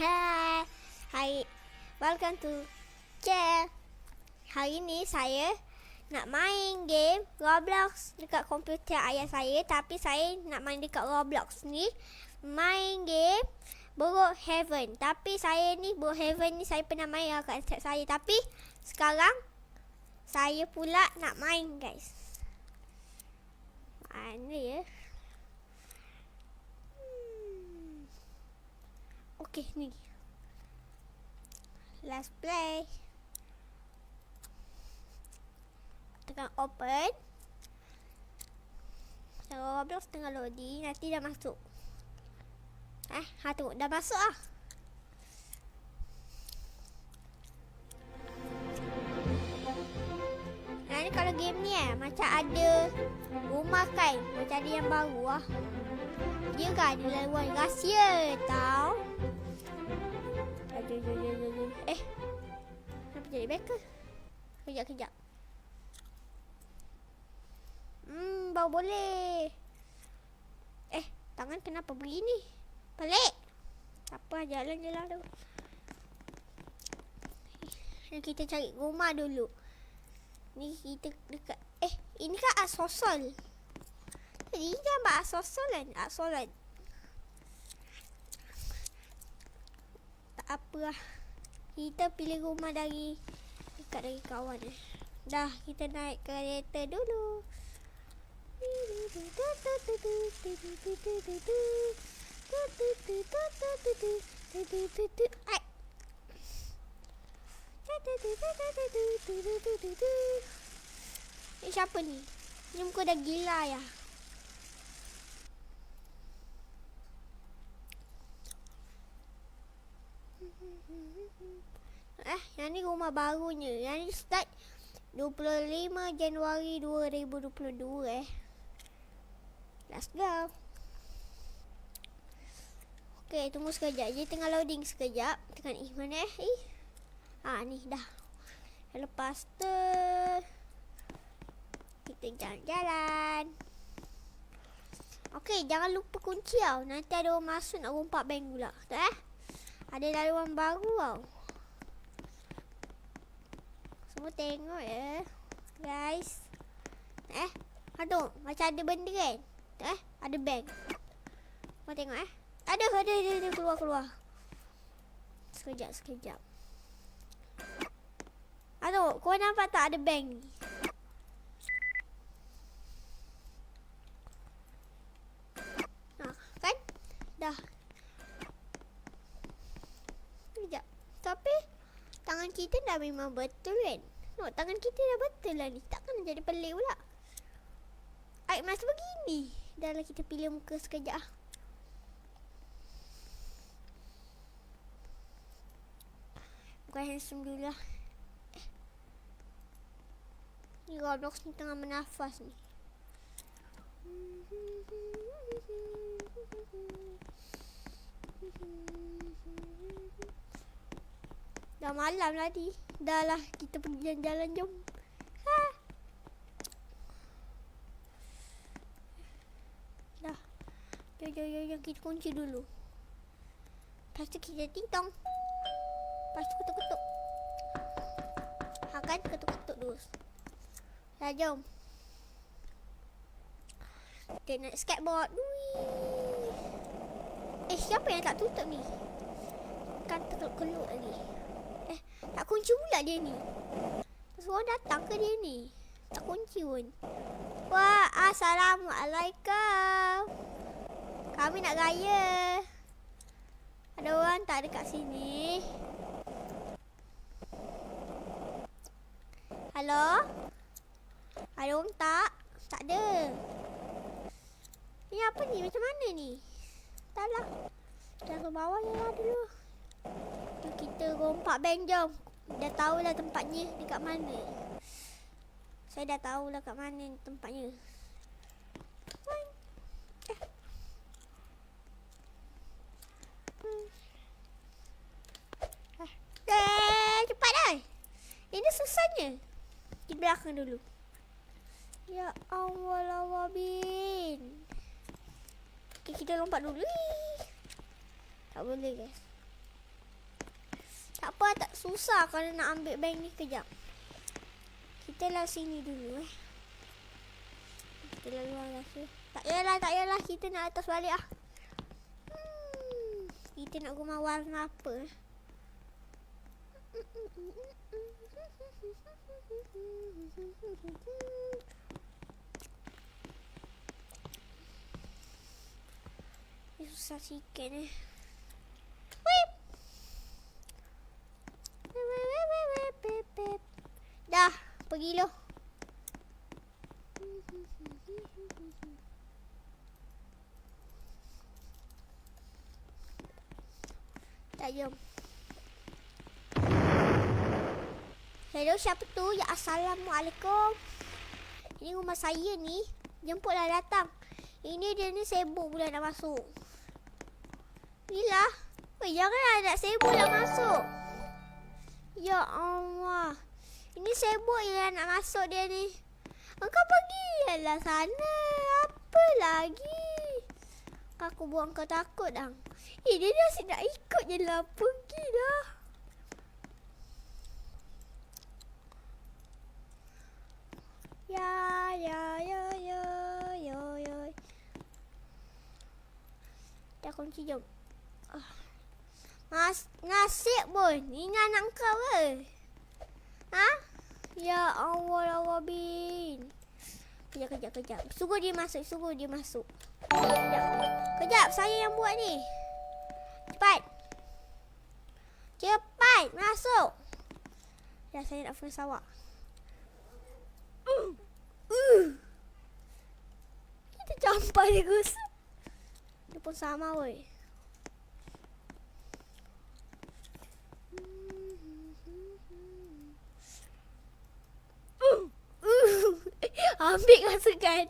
Hai, hai, welcome to Chair. Hari ni saya nak main game Roblox dekat komputer ayah saya. Tapi saya nak main dekat Roblox ni, main game Brookhaven. Tapi saya ni, Brookhaven ni saya pernah main kat set saya. Tapi sekarang saya pula nak main, guys. Mana ya? Okay, ni. Let's play. Tekan open. Roblox tengah loading. Nanti dah masuk. Tengok dah masuk ah. Nah, ni kalau game ni macam ada rumah kan. Macam ada yang baru ah. Dia kan ada laluan rahsia tau. Kenapa jadi backer? Kejap. Baru boleh. Tangan kenapa begini? Pelik. Apa, jalan je lah tu. Kita cari rumah dulu. Ni kita dekat. Ini kan asosol. Jadi gambar asosolan. Asolan. Tak apa lah. Kita pilih rumah dari dekat dari kawan. Dah, kita naik kereta dulu. Siapa ni? Ni muka dah gila ya. Yang ni rumah barunya. Yang ni start 25 Januari 2022 Let's go. Okay, tunggu sekejap. Dia tengah loading sekejap. Tekan mana ni dah. Lepas tu kita jalan-jalan. Okay, jangan lupa kunci tau. Nanti ada orang masuk nak rompak bank pula. Tak ada laluan baru tau. Semua tengok ya, guys. Aduh, macam ada benda kan. Ada bank. Kau tengok Ada keluar. Sekejap. Aduh, kau nampak tak ada bank ni? Kan? Dah. Sekejap. Tapi tangan kita dah memang betul kan? Tengok, tangan kita dah betul lah ni. Takkan jadi pelik pula. Aik masa begini. Dah lah, kita pilih muka sekejap. Bukan handsome dulu lah. Ni Roblox ni tengah menafas ni. Dah malam tadi. Dah lah, kita pergi jalan-jalan, jom. Dah. Jom, kita kunci dulu. Lepas tu kita ting-tong. Lepas tu ketuk-ketuk. Kan ketuk-ketuk dulu. Dah, jom. Kita naik skateboard. Siapa yang tak tutup ni? Kan terkeluk lagi. Tak kunci pula dia ni. Orang datang ke dia ni? Tak kunci pun. Wah, Assalamualaikum. Kami nak raya. Ada orang tak dekat sini? Halo? Ada orang tak? Tak ada. Ni apa ni? Macam mana ni? Tak lah. Dah ke bawah je lah dulu. Kita rompak bank, jom. Dah tahulah tempatnya dekat mana. Saya dah tahulah kat mana tempatnya. Cepat dah. Ini susahnya. Di belakang dulu. Ya Allah, Okay, kita lompat dulu. Tak boleh, guys. Tak apa, tak susah kalau nak ambil bank ni. Kejap. Kita lah sini dulu Kita lah luar rasa. Tak yalah. Kita nak atas balik ah. Kita nak guna warna apa? Ini susah sikit ni. Dah, pergi lo. Tak, jom. Hello, siapa tu? Ya, Assalamualaikum. Ini rumah saya ni. Jemputlah datang. Ini dia ni sibuk pula nak masuk. Inilah. Janganlah nak sibuk nak masuk. Ya Allah. Ini sibuk je nak masuk dia ni. Engkau pergilah sana. Apa lagi? Aku buat kau takut dah. Dia dah asyik nak ikut je lah. Pergilah. Ya. Dah kunci, jom. Nasib pun. Ini anak kau ke? Ha? Ya Allah, Bin. Kejap. Suruh dia masuk. Kejap, saya yang buat ni. Cepat, masuk. Ya, saya nak fungsi awak. Kita campak dia, Gus. Dia pun sama, weh. Ambil kasukan.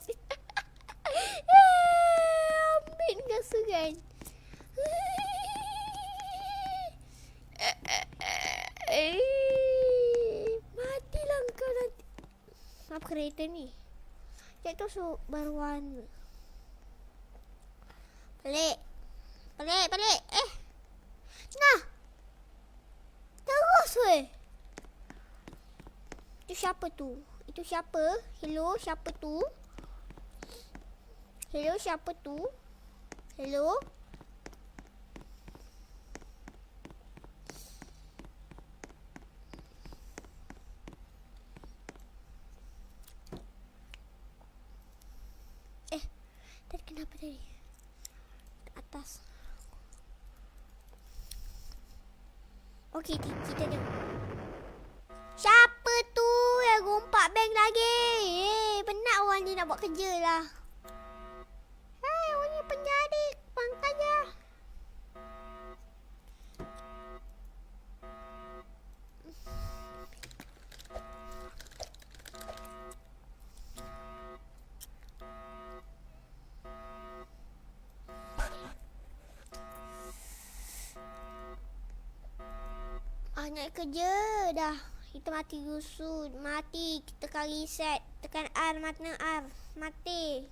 Ambil kasukan. Matilah kau nanti. Apa kereta ni? Cik tu berwarna. Pelik. Nah. Terus weh. Itu siapa tu? Hello, siapa tu? Hello? Tadi kenapa tadi? Atas. Okey, kita dah. Siapa tu yang rompak bank lagi? Penat orang ni nak buat kerja lah. Orang ni penjadi. Pangkat je. Nak kerja dah. Kita mati rusut. Mati. Kita tekan reset. Tekan R. Mati.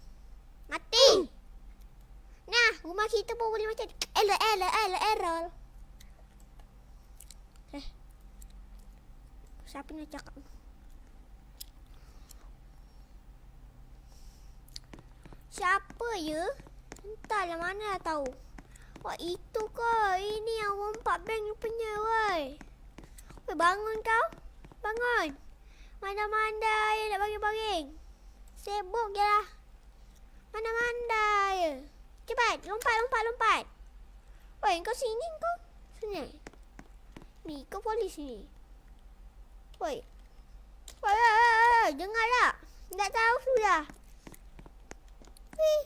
Nah, rumah kita pun boleh macam error. Siapa nak cakap? Siapa ya? Entahlah, mana dah tahu. Wah, itu ke? Ini yang rompak bank rupanya, woi. Bangun kau. Bangun. Mana-mana ya nak baring-baring. Sibuk je lah. Mana-mana ya. Cepat. Lompat. Woi, kau sini kau. Sini. Ni, kau polis ni. Woi. Dengarlah. Tak tahu sudah. Wih.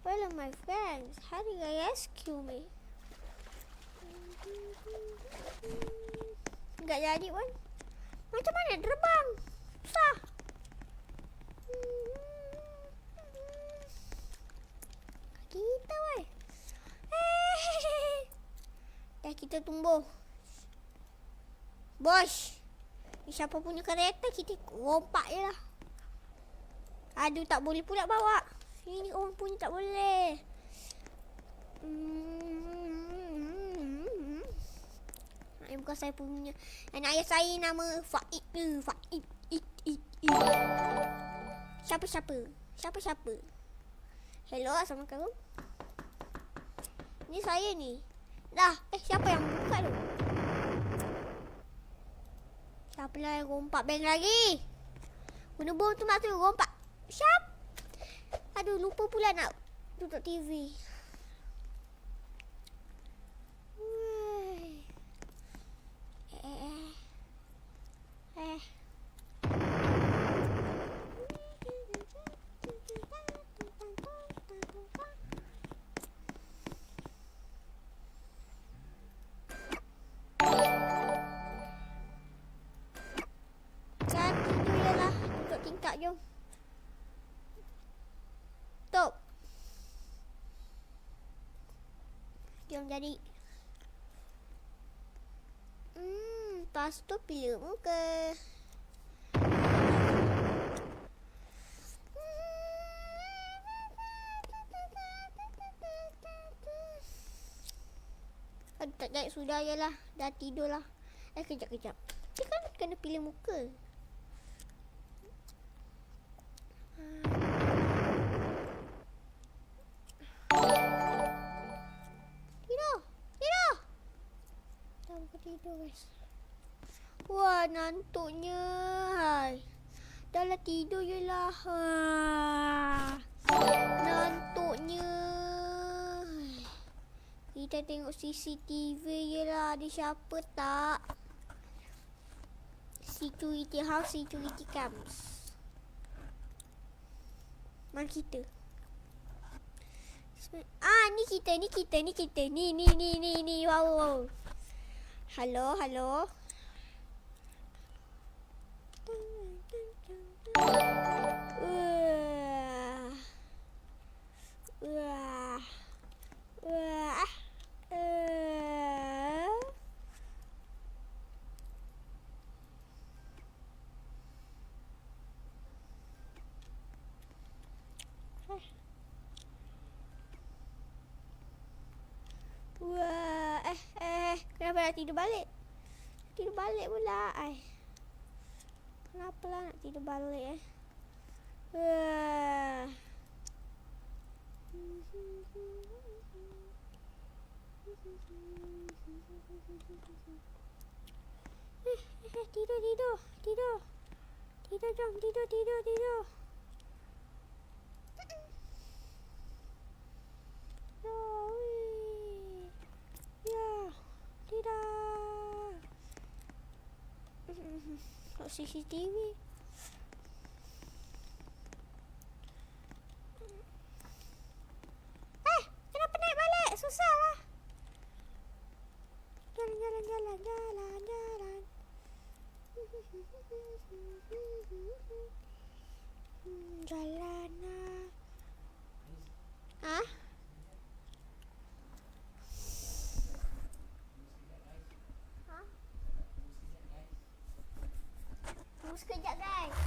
Where are my friends? How did they rescue me? Enggak jadi pun. Macam mana terbang? Susah. Kita weh. Dah kita tumbuh. Bos. Ni siapa punya kereta, kita rompak je lah. Aduh, tak boleh pula bawa. Ini orang punya tak boleh. Bukan saya punya. Anak ayah saya nama Faid ke. Faid. Siapa? Hello, Assalamualaikum. Ni saya ni. Dah, siapa yang buka tu? Siapa lah yang rompak bank lagi? Guna bom tu maksud rompak. Siap. Aduh, lupa pula nak duduk TV. Jom. Stop. Jom jadi. Lepas tu pilih muka. Aduh, tak jadi, sudah je lah. Dah tidur lah. Kejap. Dia kan kena pilih muka. Tidur guys. Wah, nantuknya. Hai. Dah lah tidur je lah. Nantuknya. Kita tengok CCTV je lah. Ada siapa tak? Security house, security cams. Mana kita? Ni kita. Ni. Wow. Halo. Kenapa nak tidur balik? Tidur balik pula. Kenapa lah nak tidur balik Tidur. Jom, tidur. CCTV. Kenapa naik balik? Susah lah. Jalan. Jalan lah. Tunggu sekejap guys.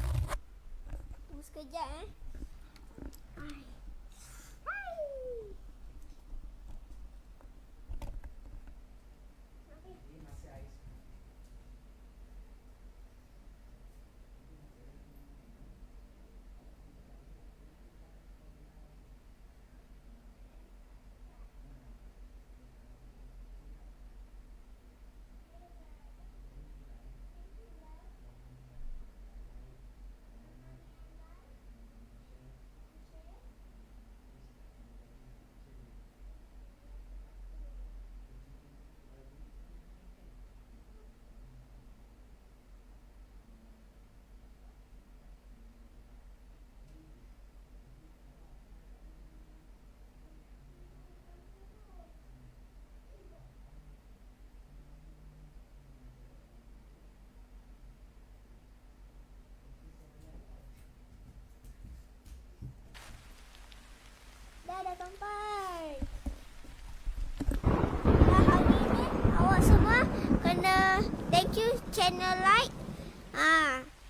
choose channel like.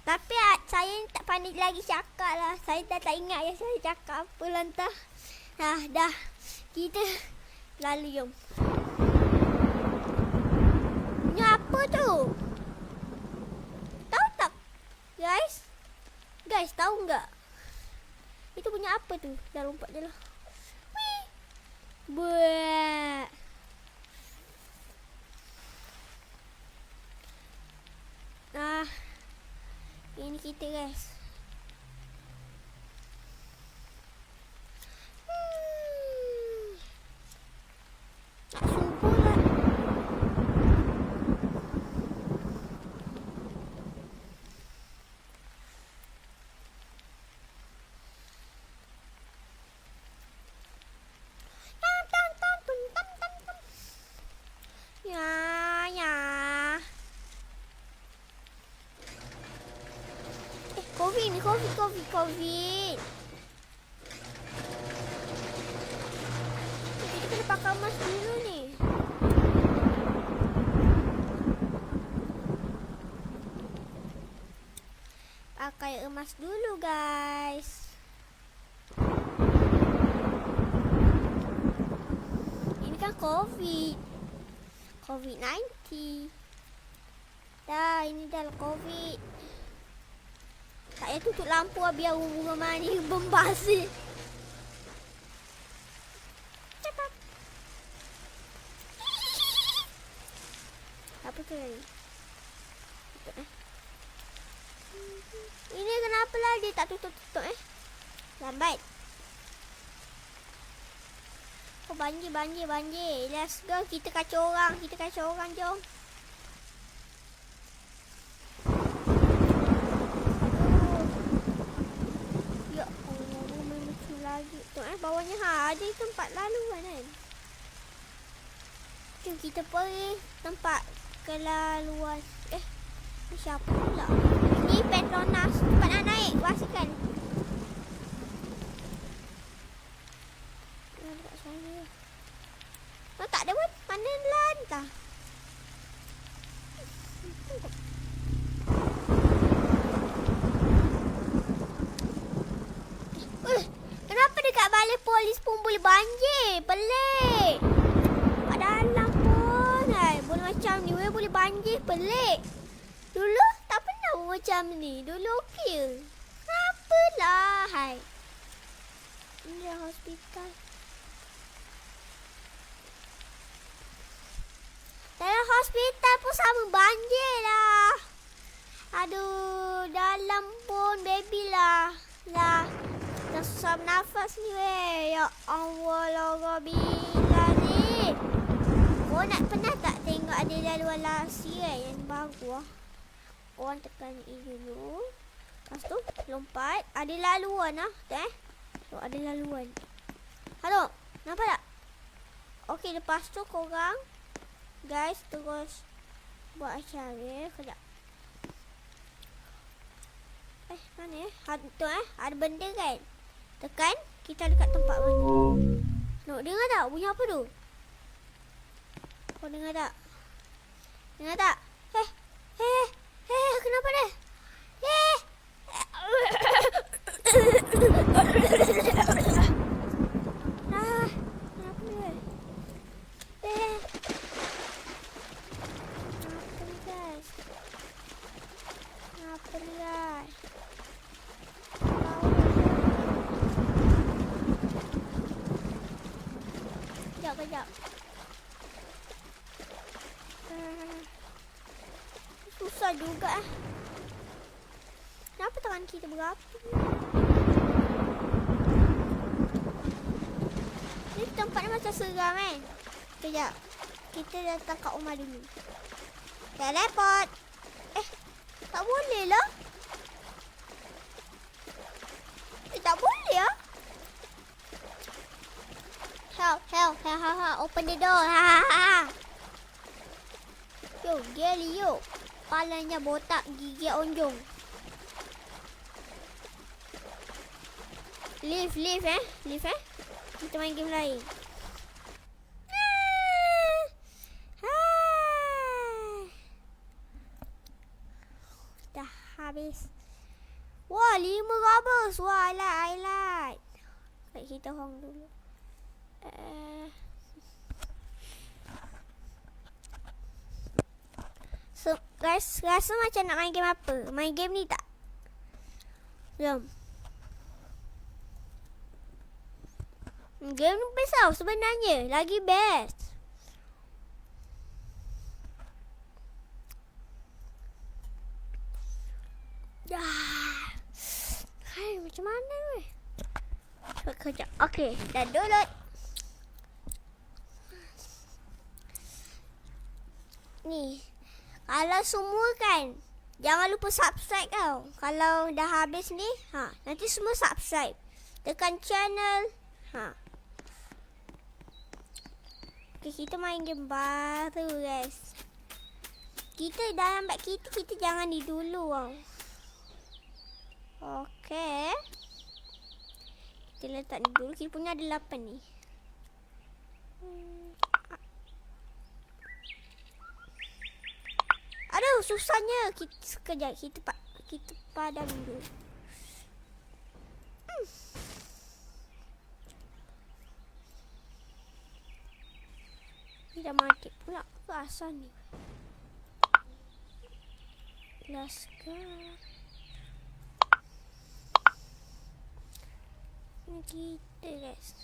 Tapi saya tak pandai lagi cakap lah. Saya dah tak ingat yang saya cakap apa lantar. Dah. Kita lalu jom. Ini apa tu? Tahu tak? Guys, tahu enggak? Itu punya apa tu? Dah lompat je lah. Wih. Buat. Ini kita guys. Tak subuh lah. COVID. Kita kena pakai mask dulu ni. Pakai emas dulu guys. Ini kan COVID-19. Dah, ini dah COVID. Saya tutup lampu biar bunga mani membasih. Cepat. Apa tu ni? Ini kenapa lah dia tak tutup Lambat. Oh banjir. Let's go, kita kacau orang jom. Bawahnya ada tempat laluan kan. Jom kita pergi tempat kelaluan. Ni siapa pula? Ini Petronas. Tempat nak naik basikal. Dekat sana. Tak ada pun. Mana lantah? Kenapa dekat balai polis pun boleh banjir? Pelik. Kat dalam pun boleh macam ni. Boleh banjir. Pelik. Dulu tak pernah pun macam ni. Dulu okey je. Kenapalah Ini dah hospital. Dalam hospital pun sama banjir lah. Aduh. Dalam pun baby lah. Dah susah bernafas ni weh. Ya Allah lah bila ni. Kau nak pernah tak tengok ada laluan lasi yang baru lah. Korang tekan E dulu. Lepas tu lompat. Ada laluan lah. Tu ada laluan. Halo. Nampak tak? Okey, lepas tu korang guys terus buat macam ni. Kejap. Mana tu ada benda kan? Tekan, kita dekat tempat mana? Dengar tak? Bunyi apa tu? Kau dengar tak? Kenapa dia? Kenapa ni guys? Kejap. Susah juga Kenapa tangan kita berapi? Ni tempatnya macam seram kan? Kejap. Kita datang kat rumah dulu. Teleport. Tak boleh lah. Tak boleh lah. Help. Open the door. Yo, Geli yo. Kepalanya botak, gigi onjong. Leave. Kita main game lain. habis. Wah, 5 rubbers. Wah, I like. Baik, kita hong dulu. So, guys, rasa macam nak main game apa? Main game ni tak? Jom. Game ni best tau sebenarnya. Lagi best. Hai, macam mana weh? Kejap. Okey, dah download. Ni. Kalau semua kan, jangan lupa subscribe tau. Kalau dah habis ni, nanti semua subscribe. Tekan channel. Okay, kita main game baru guys. Kita dalam bag kita jangan ni dulu tau. Okay. Kita letak ni dulu. Kita punya ada 8 ni. Aduh, susahnya. Sekejap. Kita padam dulu. Ni dah mati pula ke asal ni. Let's go. Ni kita guys.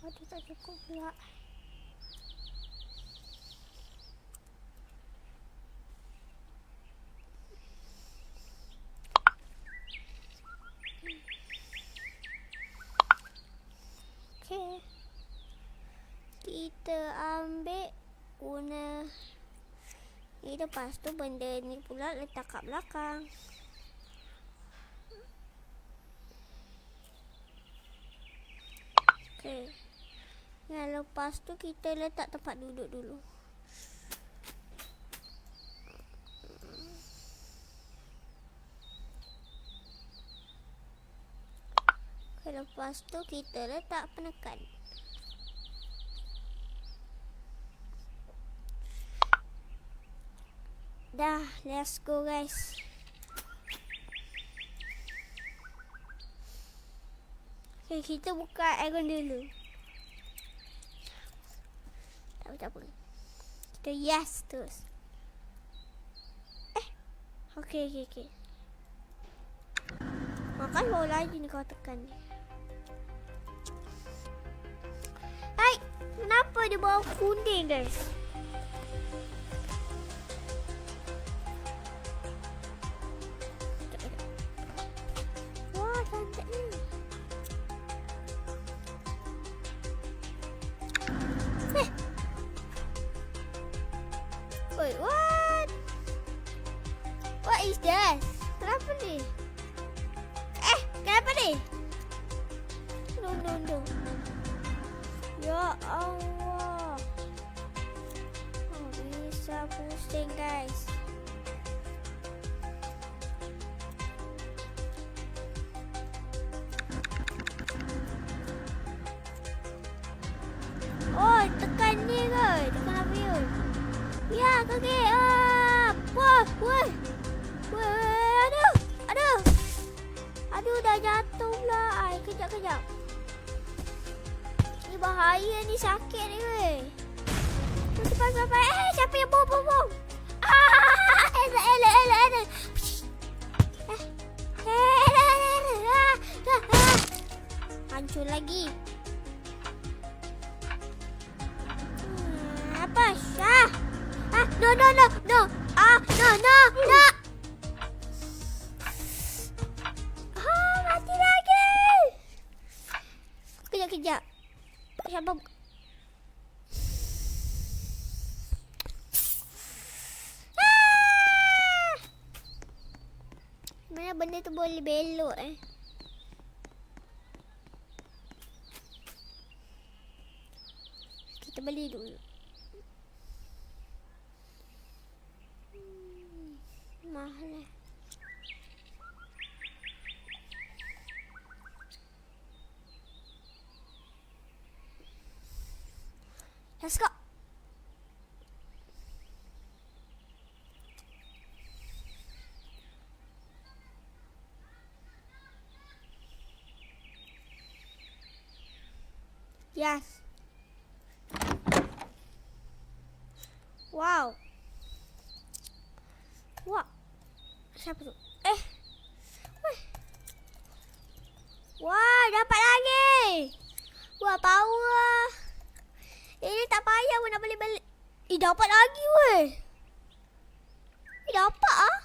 Aduh, tak cukup pula. Okay. Kita ambil guna ni, lepas tu benda ni pula letak kat belakang. Okay. Yang lepas tu kita letak tempat duduk dulu. Okay, lepas tu kita letak penekan. Dah, let's go guys. Okay, kita buka aircon dulu. Tak apa. Kita yes terus. Okay. Makan bola lagi ni kau tekan ni. Hai, kenapa dia bawa kuning guys? Wah, cantiknya. Wait, what? What is this? Kenapa ni? Kenapa ni? No. Ya Allah. Bisa pusing guys. Oh, tekan ni ke? Tekan apa yun? Ya, kaki. Wah. Aduh, dah jatuh pula. Kejap. Ni bahaya ni, sakit ni weh. Cepat. Siapa yang bom? Elok. Hancur lagi. Apa? No. No. Mati lagi. Kejap. Siapa? Mana benda tu boleh belok Kita beli dulu. Mahal Let's go. Yes. Wow. Wah. Siapa tu? Wih. Wah, dapat lagi. Wah, power. Ini tak payah pun nak balik-balik. Dapat lagi weh. Dapat ah.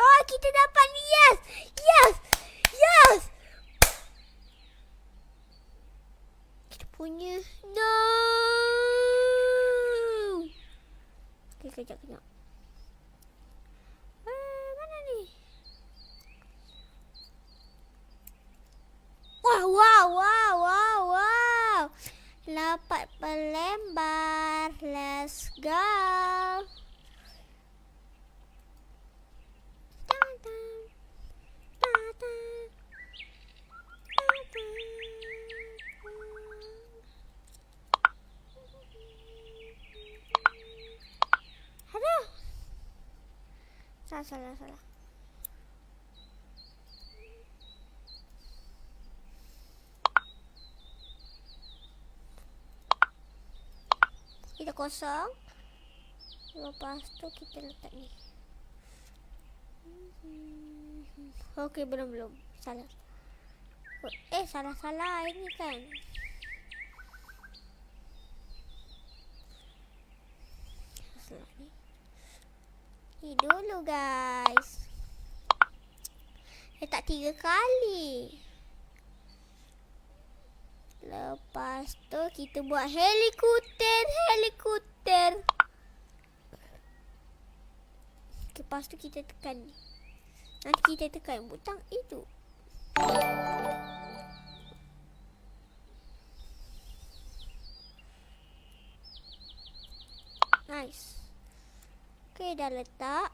Oh, kita dapat ni. Yes. Yes. Yes. Kita punya. No. Okay, kejap. Mana ni? Wow. Dapat pelembar. Let's go. Aduh. Salah. Kita kosong. Lepas tu kita letak ni. Okey, belum. Salah. Salah ini kan. Salah ni. Ni dulu guys. Letak 3 kali. Lepas tu kita buat helikopter. Lepas tu kita tekan ni. Nanti kita tekan butang itu. Nice. Okay, dah letak.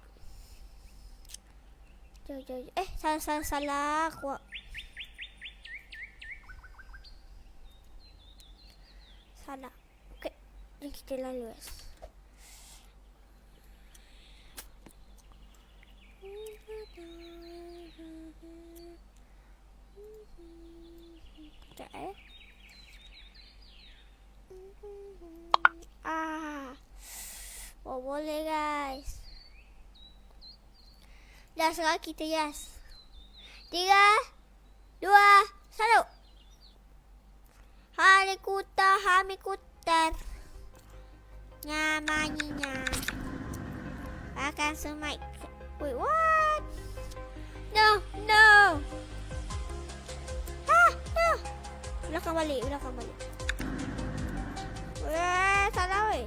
Jom. Salah. Kuat. Salah. Okay. Jom kita lalu guys. Sekejap Oh, boleh guys. Dah sekarang kita yes. 3, 2, 1. Hamikutar. Namanya. Akan semai. Wait, what? No. No. Belakang balik. Weh, salah weh.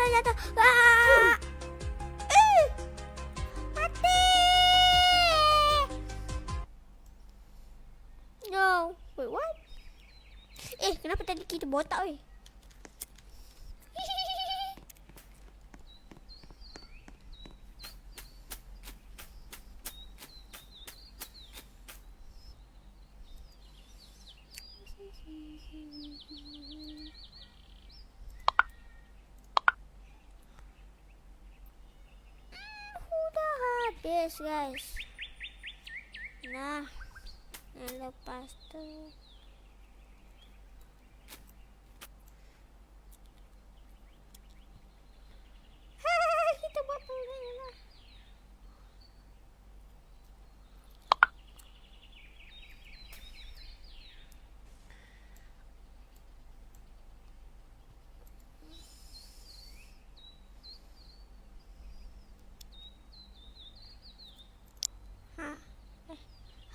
Jatuh. Mati. No. Wait, what? Kenapa tadi kita botak weh? Udah habis guys. Nah, lepas tu kita buat peluang lah.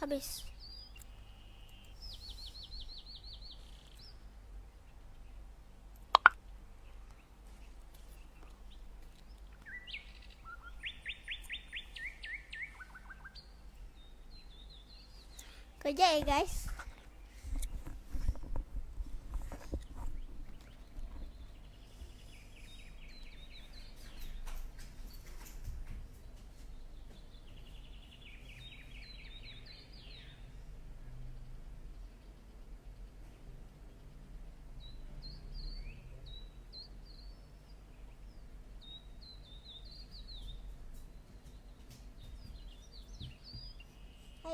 Habis. Kerja ya guys.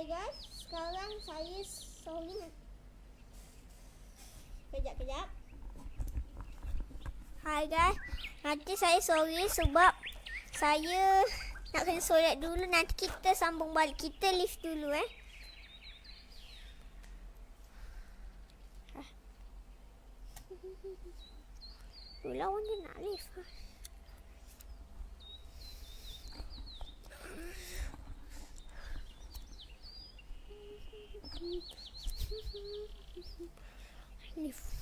Hai guys, sekarang saya sorry. Kejap. Hai guys, nanti saya sorry sebab saya nak kena solat dulu. Nanti kita sambung balik. Kita lift dulu Lawan dia nak lift. Lift.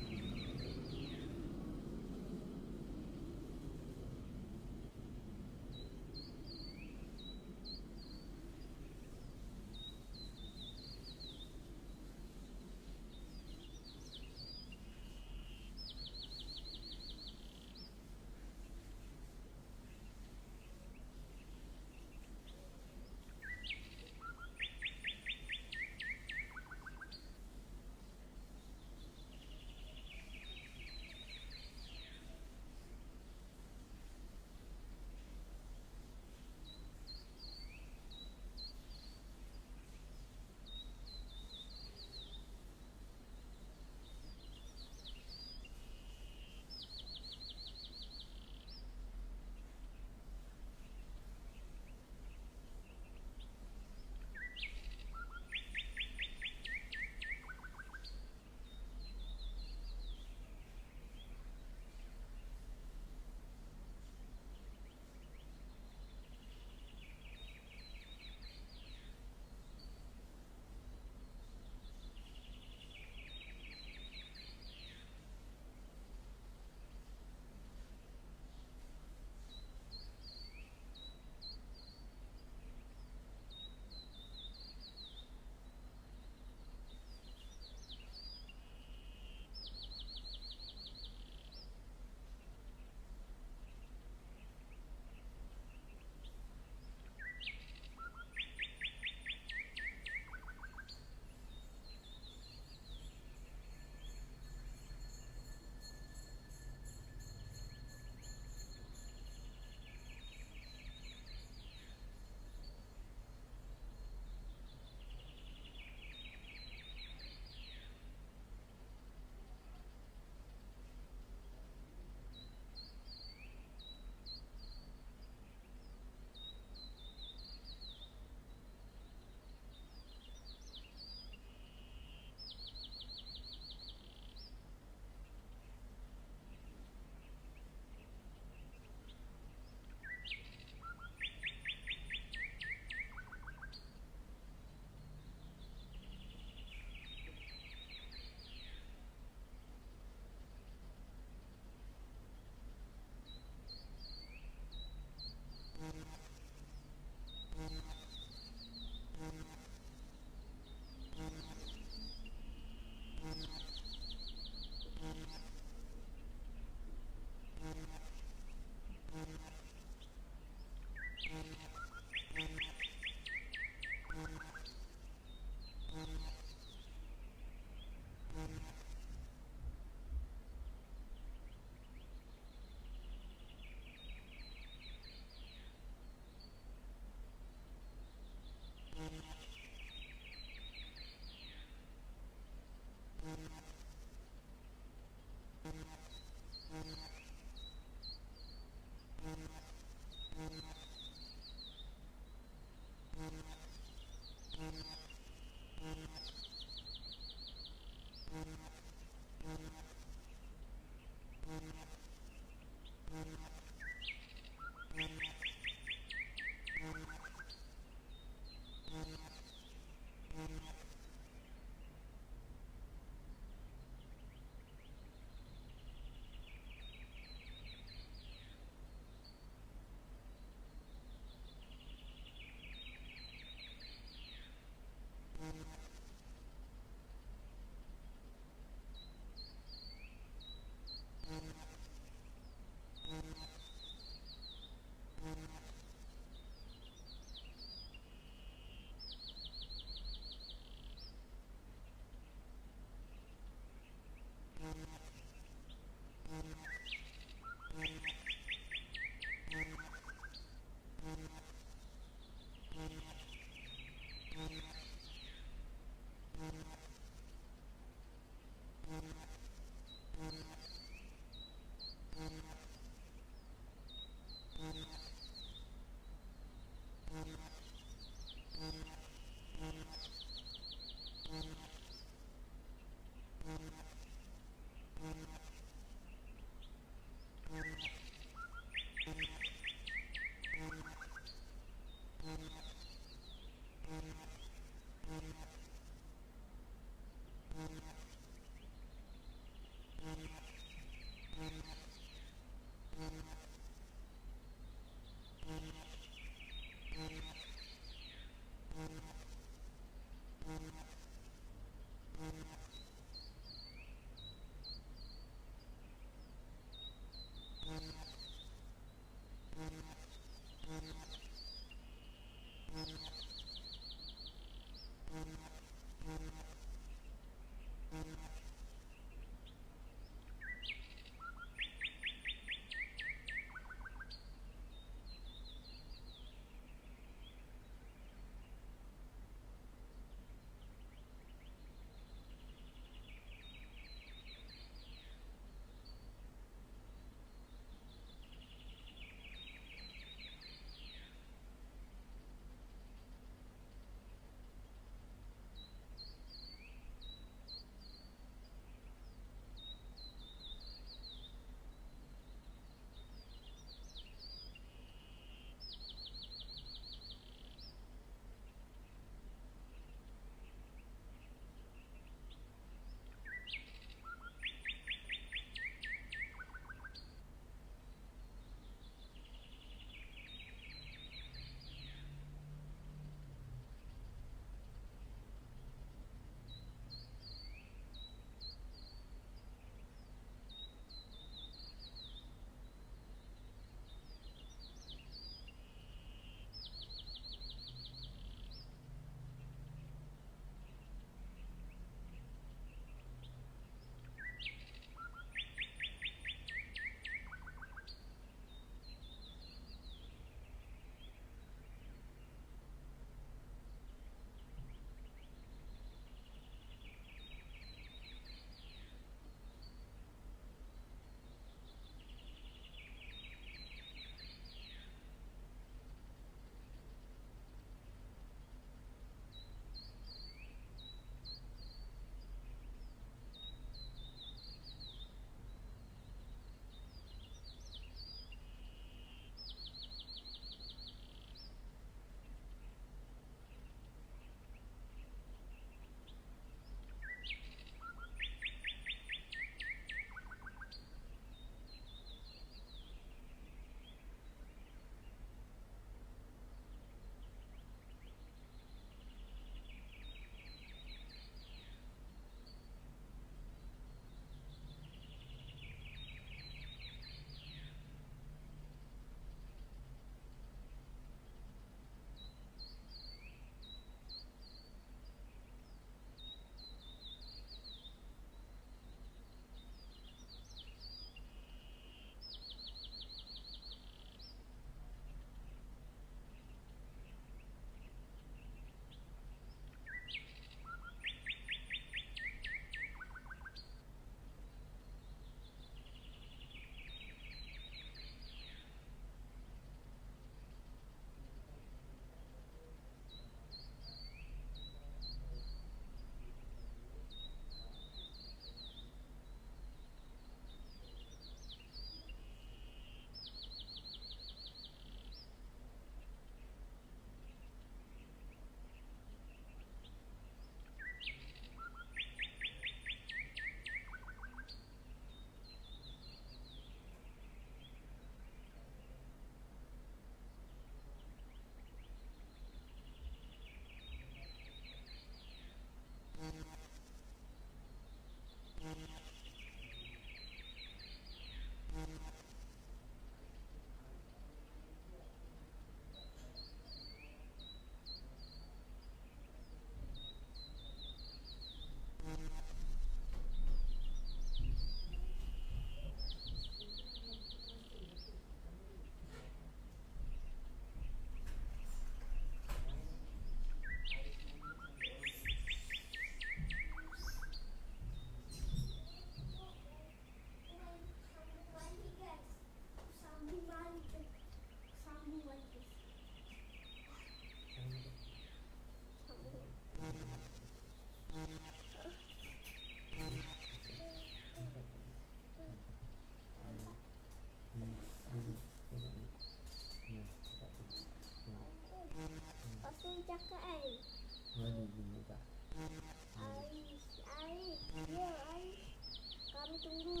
Kami tunggu.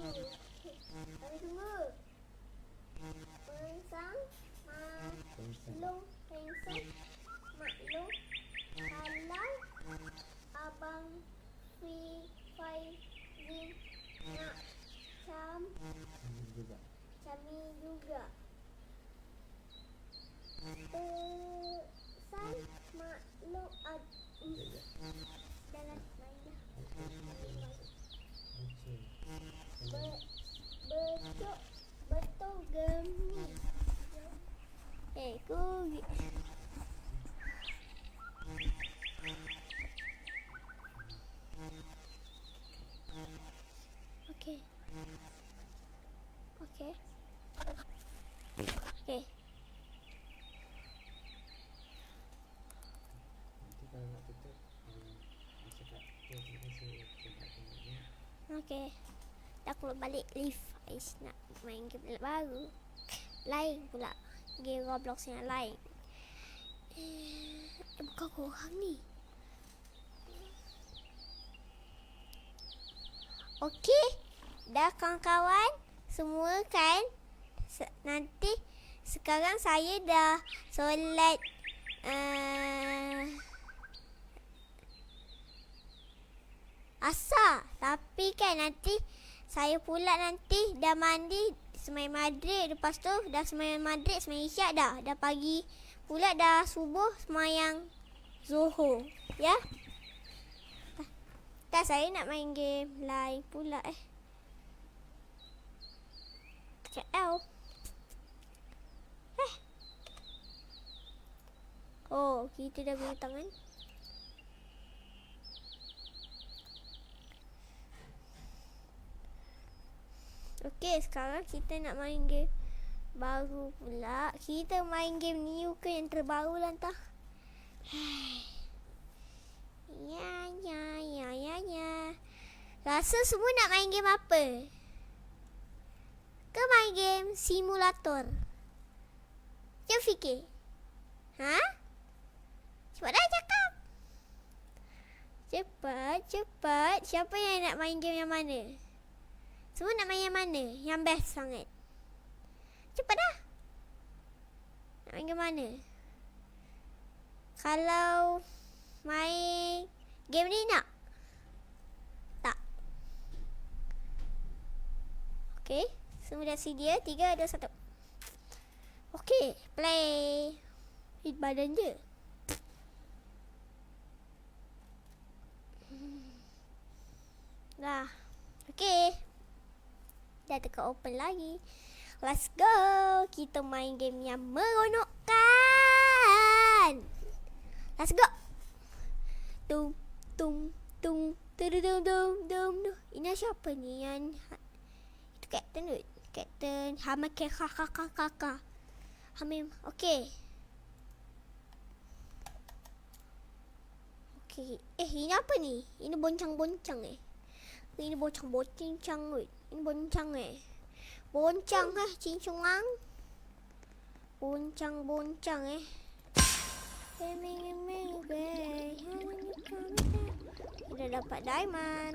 Kami tunggu. Pengsang, maklum, pengsang, maklum. Kalau abang Faizin nak kami juga. Pesan maklum dalam mainnya. Betul gemi. Kugi. Okay. Okay. Okay. Okay. Dah keluar balik lift. Ais nak main game baru. Lain pula. Game Roblox yang lain. Bukan korang ni. Okey. Dah kawan-kawan. Semua kan. Nanti sekarang saya dah solat asar. Tapi kan nanti saya pula nanti dah mandi sembahyang maghrib. Lepas tu dah sembahyang maghrib, sembahyang isyak dah. Dah pagi pula dah subuh sembahyang zuhur. Ya. Tak, saya nak main game lain pula KL. Oh, kita dah guna tangan. Okey, sekarang kita nak main game baru pula. Kita main game new ke yang terbaru lah entah. Ya. Rasa semua nak main game apa? Ke main game simulator? Jom fikir. Cepat dah cakap. Cepat. Siapa yang nak main game yang mana? Semua nak main yang mana? Yang best sangat. Cepat dah. Nak main game mana? Kalau main game ni nak? Tak. Okey. Semua dah sedia. 3, 2, 1. Okey. Play. Badan je. Dah. Okey. Dah tekan open lagi. Let's go. Kita main game yang meronokkan. Let's go. Tum. Ini siapa ni yang itu Captain tu? Captain Hamake kakak. Hamim. Okey. Ini apa ni? Ini boncang-boncang Ini boncang-boncang Ini boncang Boncang cincungang. Boncang Kita dapat diamond.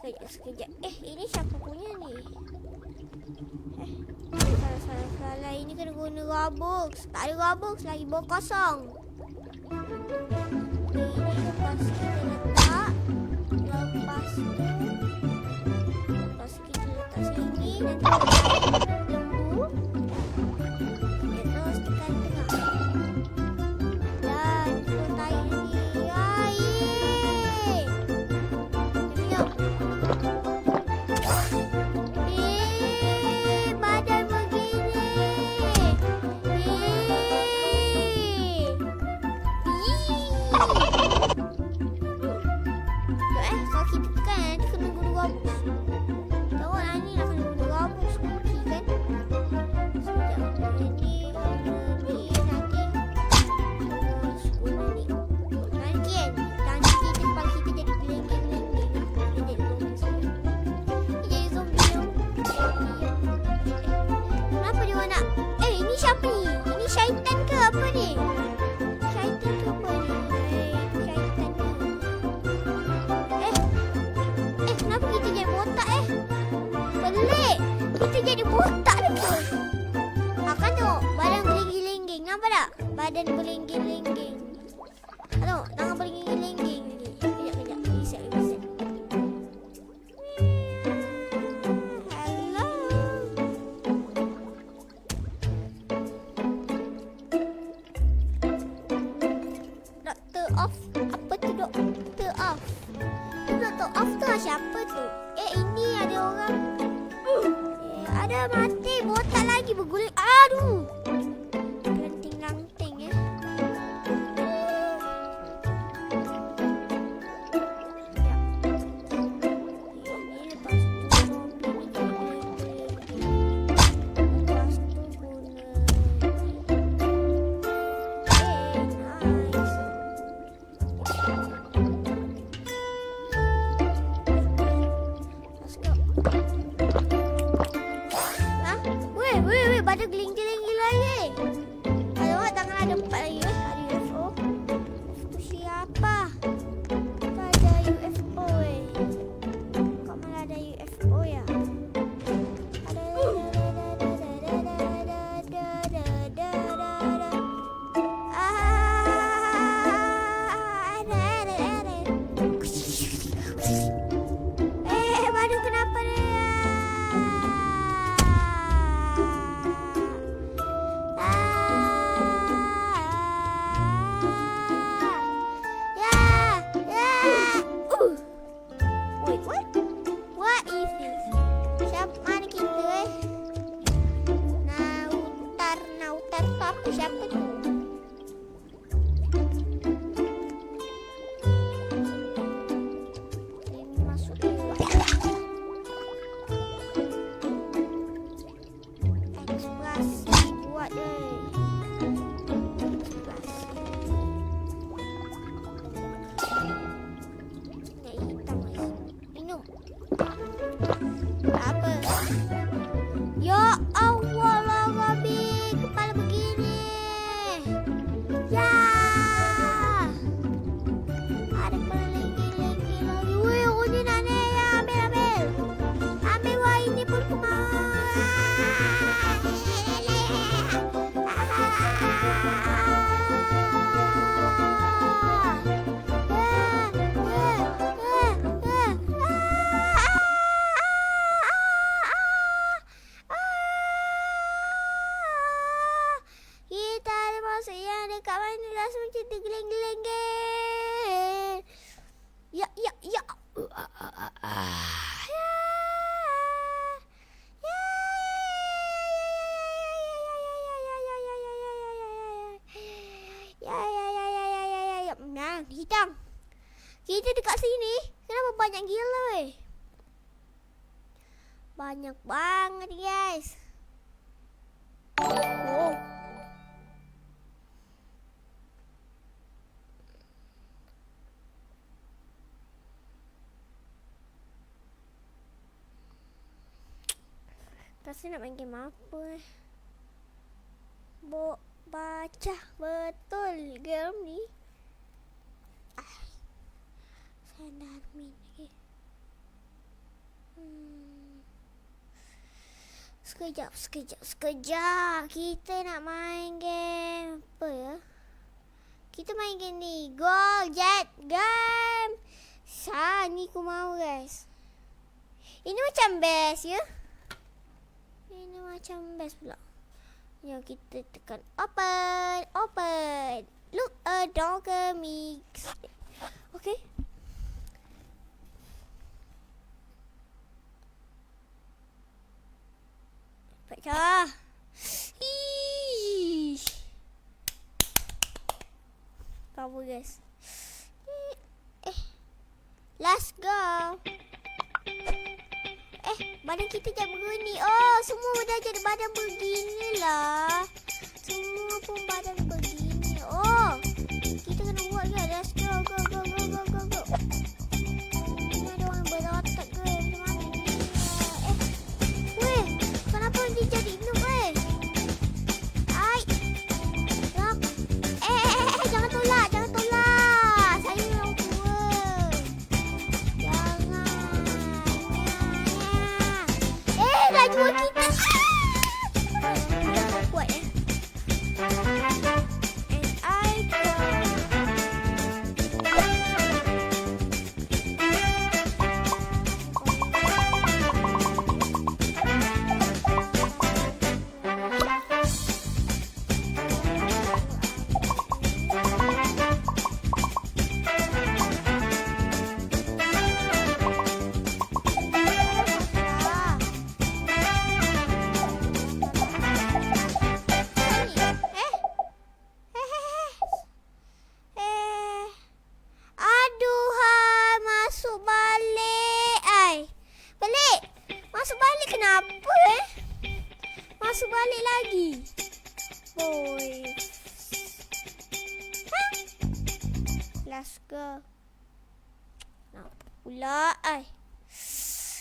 Sekejap. Ini siapa punya ni? Salah. Ini kena guna Robux. Tak ada Robux lagi. Bawa kosong. Ini lepas kita letak. Lepas kita letak sini. Nanti lembu. Terus tekan tengah. Dan letak ini. Badan begini. Kalau kita tekan nanti kena guna Robux. Tahu lah ni nak kena guna Robux. Okey kan? Sekejap. Ini nanti guna ni. Nanti kan? Nanti kepala kita jadi geleng-geleng. otak dia pun. Akan tengok badan berlingging-lingging. Nampak tak? Badan berlingging-lingging. Tengok, tangan berlingging-lingging lagi. Kejap. Reset. Hello. Doktor Off. Apa tu Doktor Off? Doktor Off tu siapa tu? Ini ada orang. Ada mati. Botak lagi berguling. Aduh. Lanting-lanting ya. Weh, badan geling-geling gila ye. Ada tangan ada 4 lagi. Ada UFO. Itu siapa? Tak ada UFO weh. Kok malah ada UFO ya? Badan kenapa dia? What is this? Siapa mana kita Nautar tu apa? Siapa tu? Ini masuk eksplorasi buat apa? Ya Allah lah Gabi, kepala begini. Ya. Ada kepala lengki lagi. Wih, ini nane ya, ambil. Ambil wah ini pun kat mana rasa macam tergeleng-geleng. Ya. Nah, hitam. Kita dekat sini. Kenapa banyak gila weh? Banyak banget guys. Oh. Rasa nak main game apa baca betul game ni. Saya dah admin lagi. Sekejap. Kita nak main game apa ya? Kita main game ni. Goal Jet Game. Ni aku mau guys. Ini macam best ya. Ini macam best pula. Ya, kita tekan open. Look a dogger mix. Okay. Baiklah. Power guys. Let's go. Badan kita jangan begini. Oh, semua dah jadi badan begini lah. Semua pun badan begini. Oh, kita kena buat ke? Let's go. Ini ada orang berotak ke? Macam mana ni? Weh, kenapa dia jadi noob weh? Jangan tolak. Saya orang tua. Jangan. Laju kita. Kenapa masuk balik lagi? Boy. Hah? Let's go. Kenapa pula?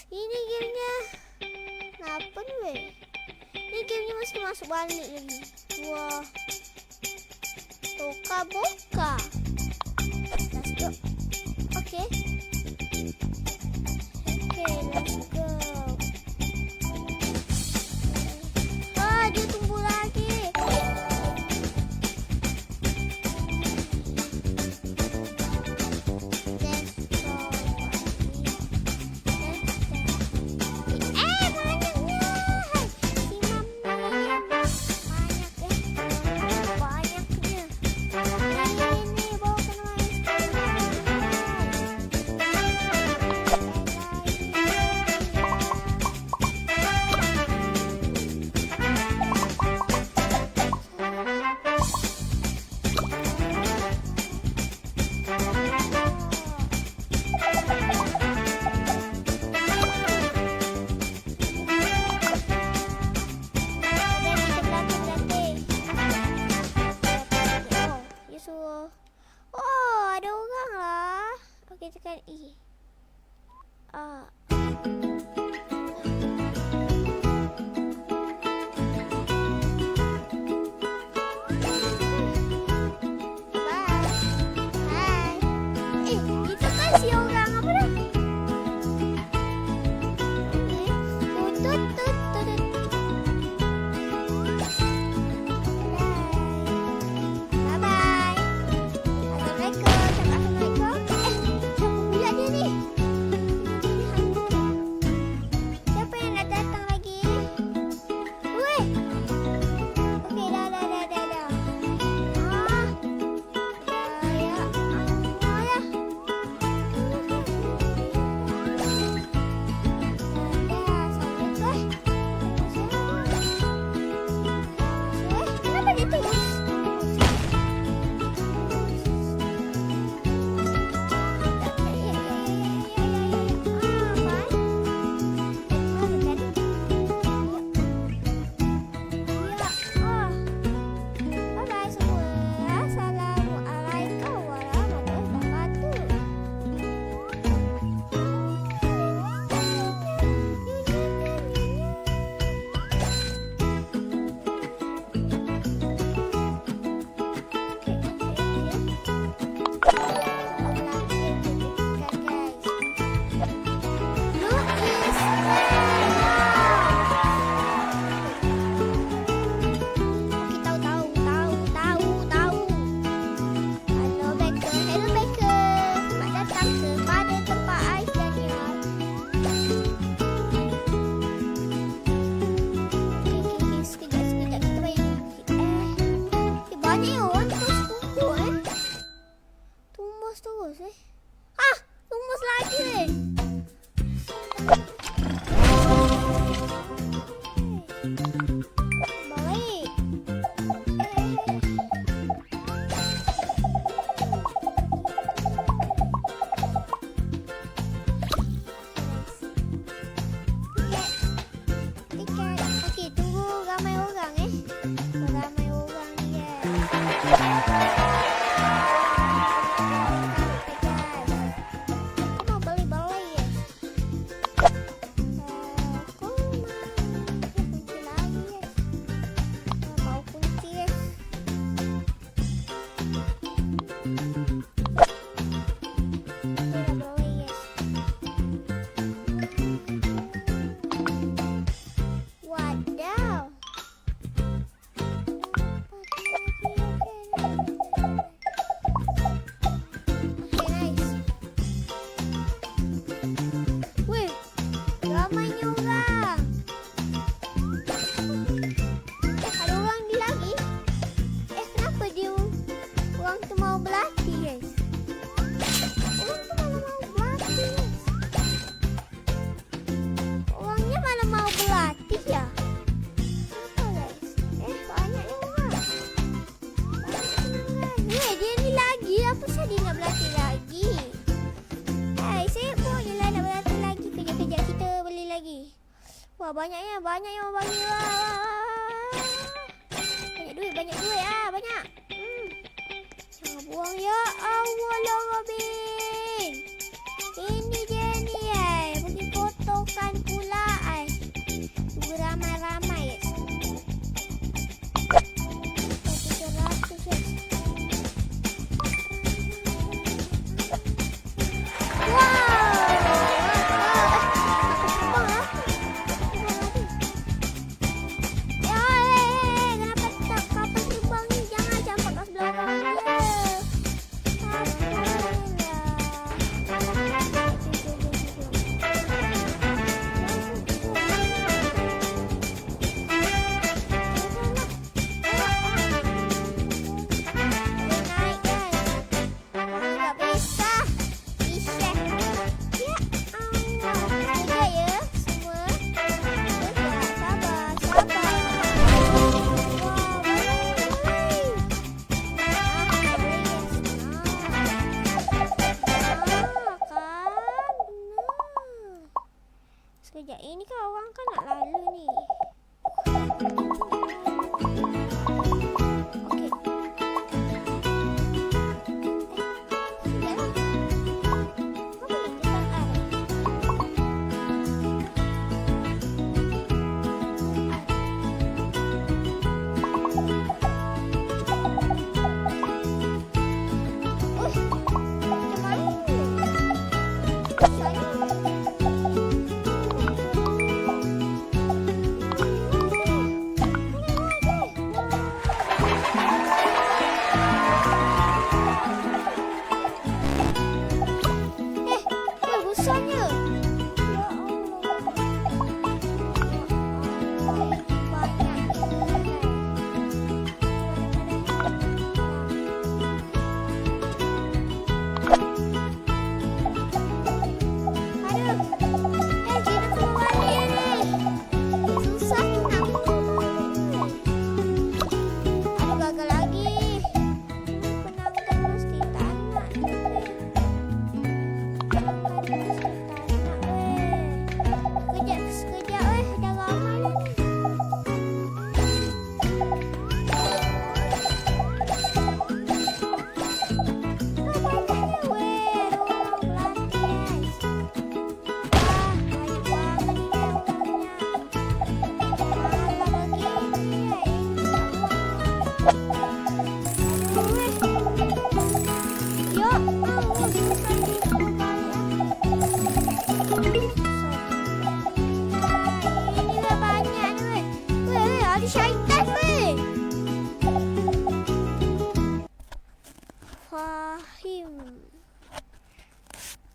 Ini gamenya. Kenapa ni weh? Ini gamenya masih masuk balik lagi. Wah. Toka boka. Let's go. Okay. Okay, let's go. Dia tumbuh lagi. Tekan E. Itu kan si orang apa dah? Tumbus lagi weh. Baik. Okey, tunggu ramai orang ramai orang dia. Mau beli balai ya? Wah, banyaknya bagi. Wah. Banyak duit banyak. Jangan buang ya Allah lah, Robin. Ini dia ni pergi kotorkan pula beramai-ramai. Sekejap, ini kan orang kan nak lalu ni. Okey.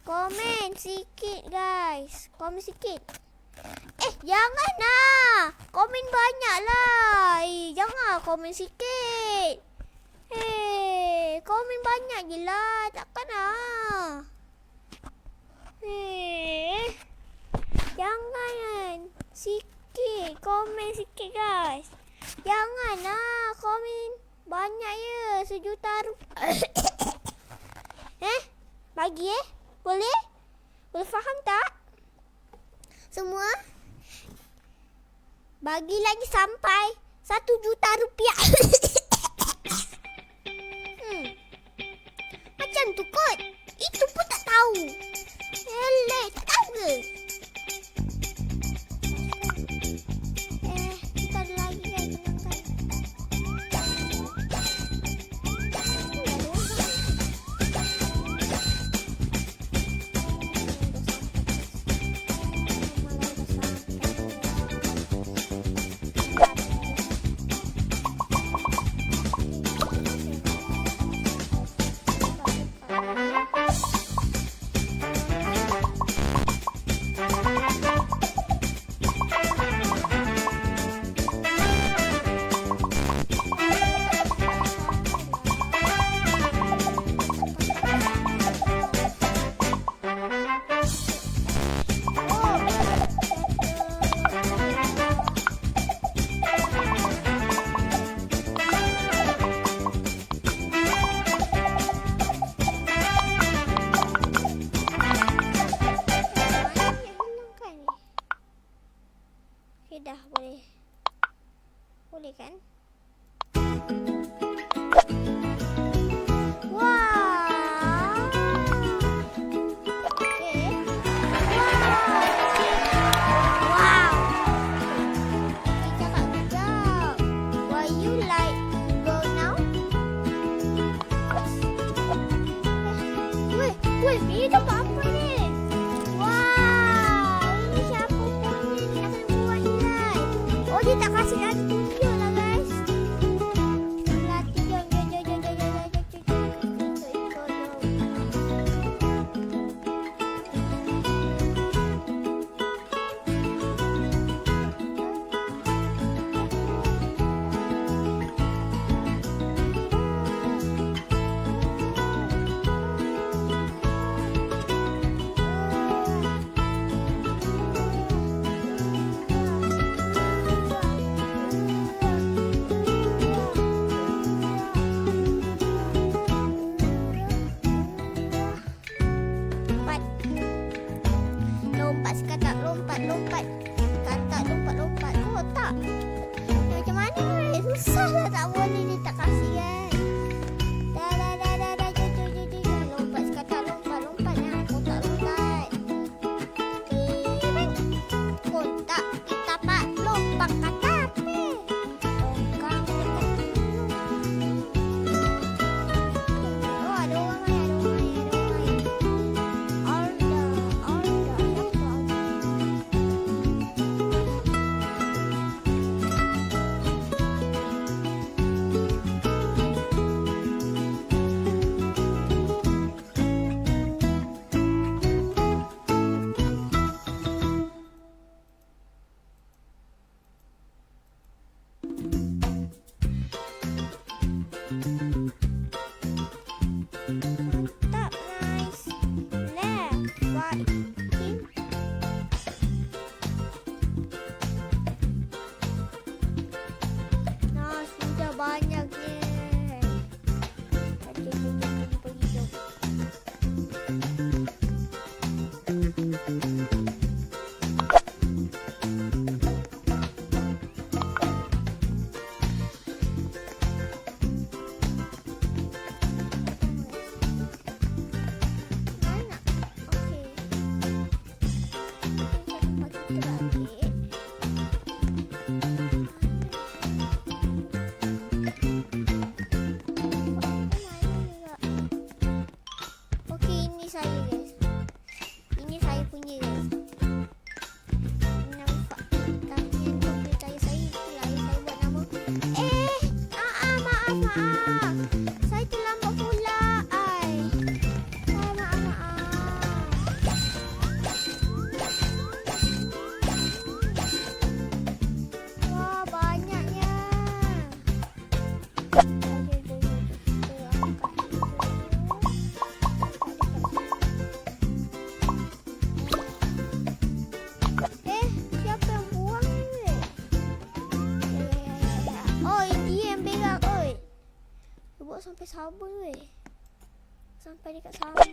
Komen sikit guys. Komen sikit. Jangan lah. Komen banyak lah. Jangan komen sikit. Komen banyak je lah. Takkan lah. Jangan. Sikit. Komen sikit guys. Jangan lah. Komen banyak je. 1 juta rupiah. Bagi Boleh? Boleh faham tak? Semua? Bagi lagi sampai 1 juta rupiah. Macam tu kot. Itu pun tak tahu. Eleh, tak tahu ke? Kita ada lagi kan. dah boleh. Boleh kan? Wow. Okay. Wow. Kita tak kejap. Will you like go now? Weh, ini tempat apa ni? Wow, ini siapa punya ni akan buat ni lah. Oh, dia tak kasih lagi tunjuk lah guys. Lati jom. Lompat. Katak lompat. Oh tak. Macam mana ni? Susah lah, tak boleh dia tak kasih kan. Dah. Jom. Lompat sekata lompat. Kotak lompat. Kotak kita pak lompat kata apa? Longkang dekat dulu. Oh ada orang main. Order. Mantap, nice. Left, right, in. Nah, sudah banyak je. Pergi jom. Ini saya punya guys. Nampak tampilan komputer saya itulah yang saya buat nama. Maaf. Saya terlambat pula. Wah, banyaknya. Siapa yang buang ni? Oh, dia yang pegang. Oi. Dia buat sampai sabun weh. Sampai dekat sabun.